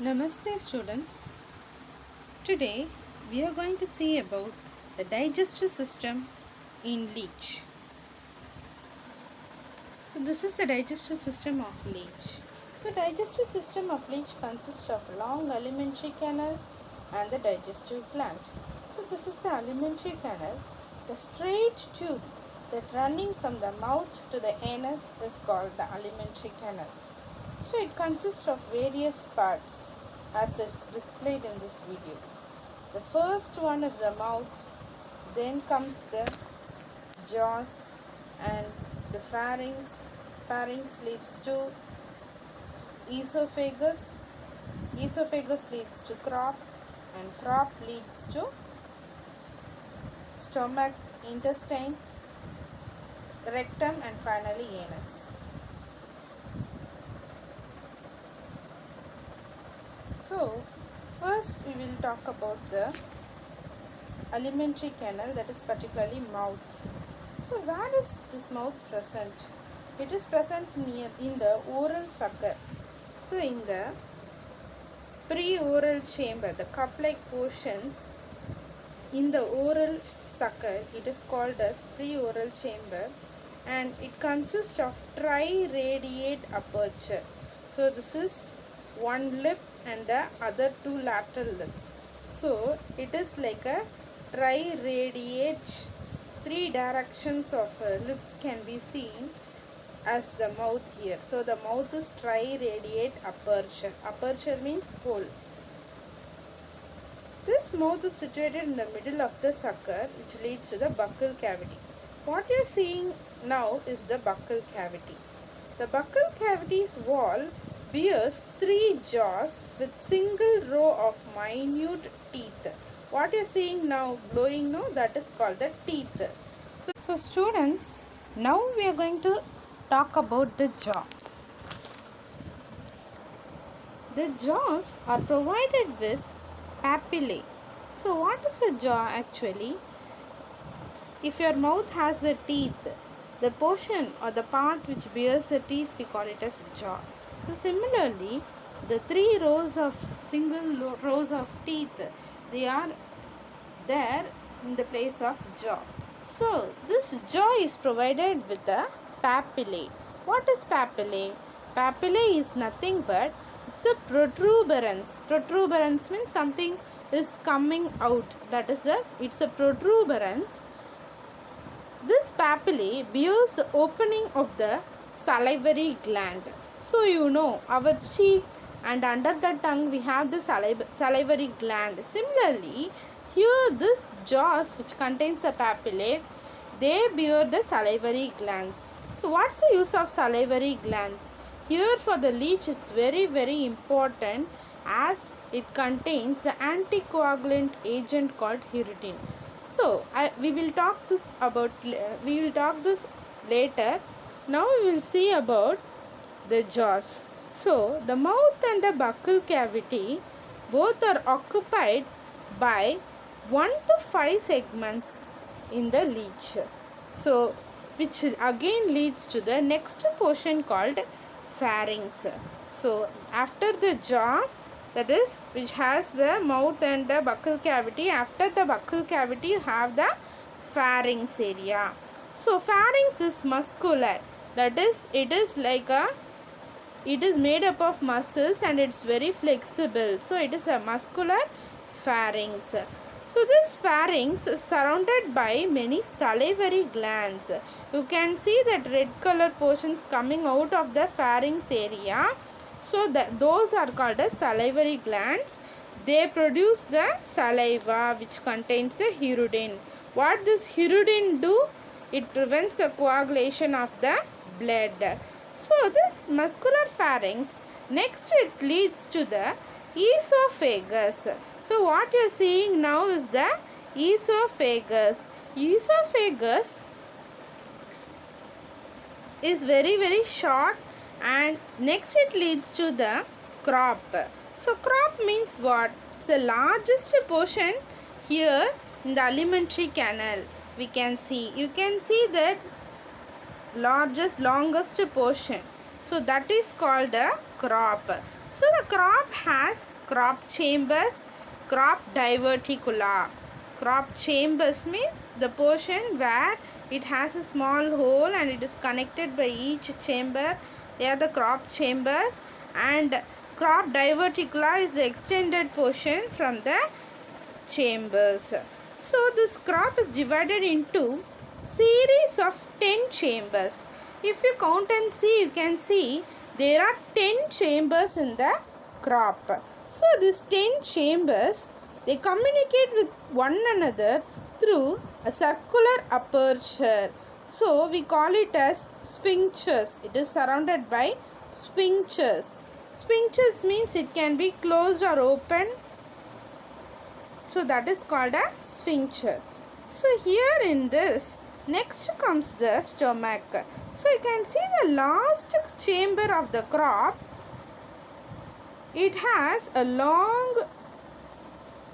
Namaste students. Today we are going to see about the digestive system in leech. So this is the digestive system of leech. So digestive system of leech consists of long alimentary canal and the digestive gland. So this is the alimentary canal. The straight tube that running from the mouth to the anus is called the alimentary canal. So it consists of various parts as it's displayed in this video. The first one is the mouth, then comes the jaws and the pharynx. Pharynx leads to esophagus. Esophagus leads to crop and crop leads to stomach, intestine, rectum and finally anus. So, first we will talk about the alimentary canal, that is particularly mouth. So, where is this mouth present? It is present in the oral sucker. So, in the pre-oral chamber, the cup-like portions in the oral sucker, it is called as pre-oral chamber, and it consists of triradiate aperture. So, this is one lip and the other two lateral lips. So it is like a triradiate. Three directions of lips can be seen as the mouth here. So the mouth is triradiate aperture. Aperture means hole. This mouth is situated in the middle of the sucker, which leads to the buccal cavity. What you are seeing now is the buccal cavity. The buccal cavity's wall bears three jaws with single row of minute teeth. What you are seeing now glowing now, that is called the teeth. So students, now we are going to talk about the jaw. The jaws are provided with papillae. So what is a jaw actually? If your mouth has the teeth, the portion or the part which bears the teeth, we call it as jaw. So similarly, the three rows of single rows of teeth, they are there in the place of jaw. So this jaw is provided with the papillae. What is papillae? Papillae is nothing but it's a protuberance. Protuberance means something is coming out. That is it's a protuberance. This papillae bears the opening of the salivary gland. So you know, our cheek and under the tongue we have the salivary gland. Similarly, here this jaws which contains the papillae, they bear the salivary glands. So what's the use of salivary glands? Here for the leech it's very important as it contains the anticoagulant agent called hirudin. So we will talk this later. Now we will see about the jaws. So the mouth and the buccal cavity both are occupied by 1 to 5 segments in the leech. So which again leads to the next portion called pharynx. So after the jaw, that is which has the mouth and the buccal cavity, after the buccal cavity you have the pharynx area. So pharynx is muscular, that is it is made up of muscles and it's very flexible. So it is a muscular pharynx. So this pharynx is surrounded by many salivary glands. You can see that red color portions coming out of the pharynx area. So those are called as salivary glands. They produce the saliva which contains the hirudin. What this hirudin do? It prevents the coagulation of the blood. So this muscular pharynx, next it leads to the esophagus. So what you are seeing now is the esophagus. Esophagus is very short, and next it leads to the crop. So crop means what? It's the largest portion here in the alimentary canal. You can see that longest portion. So that is called the crop. So the crop has crop chambers, crop diverticula. Crop chambers means the portion where it has a small hole and it is connected by each chamber. They are the crop chambers, and crop diverticula is the extended portion from the chambers. So this crop is divided into series of 10 chambers. If you count and see, you can see there are 10 chambers in the crop. So these 10 chambers, they communicate with one another through a circular aperture. So we call it as sphincters. It is surrounded by sphincters. Sphincters means it can be closed or open. So that is called a sphincter. So here in this, next comes the stomach. So you can see the last chamber of the crop. It has a long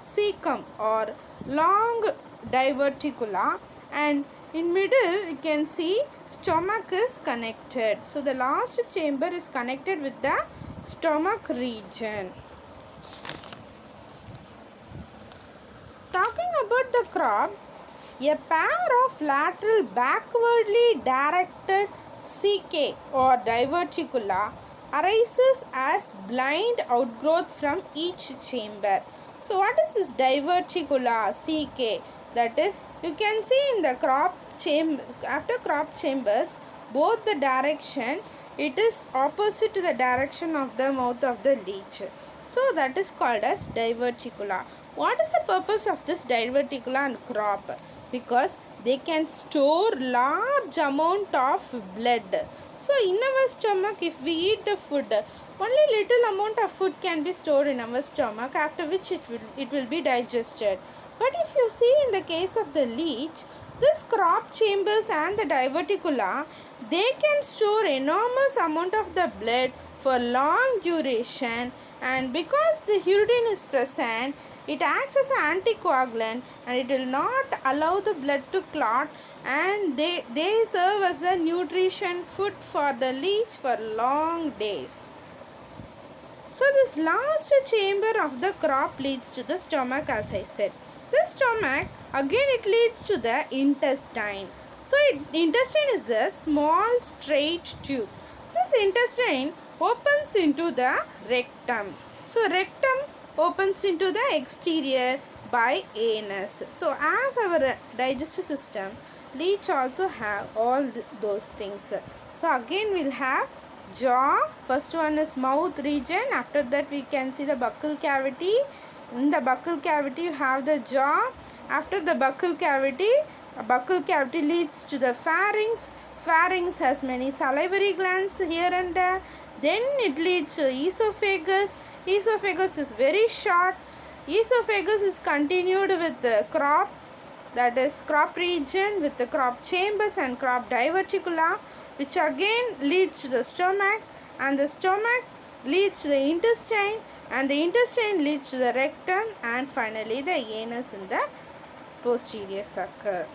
cecum or long diverticula, and in middle you can see stomach is connected. So the last chamber is connected with the stomach region. Talking about the crop, a pair of lateral backwardly directed cecae or diverticula arises as blind outgrowth from each chamber. So what is this diverticula cecae? That is, you can see in the crop chamber, after crop chambers, both the direction, it is opposite to the direction of the mouth of the leech. So that is called as diverticula. What is the purpose of this diverticula and crop? Because they can store large amount of blood. So in our stomach, if we eat the food, only little amount of food can be stored in our stomach, after which it will be digested. But if you see in the case of the leech, this crop chambers and the diverticula, they can store enormous amount of the blood for long duration, and because the urine is present, it acts as an anticoagulant and it will not allow the blood to clot, and they serve as a nutrition food for the leech for long days. So this last chamber of the crop leads to the stomach, as I said. The stomach, again it leads to the intestine. So intestine is the small straight tube. This intestine opens into the rectum. So rectum opens into the exterior by anus. So as our digestive system, leech also have all those things. So again we'll have jaw. First one is mouth region. After that we can see the buccal cavity. In the buccal cavity you have the jaw. After the buccal cavity leads to the pharynx. Pharynx has many salivary glands here and there. Then it leads to esophagus. Esophagus is very short. Esophagus is continued with the crop, that is crop region, with the crop chambers and crop diverticula, which again leads to the stomach, and the stomach leads to the intestine, and the intestine leads to the rectum, and finally the anus in the posterior sucker.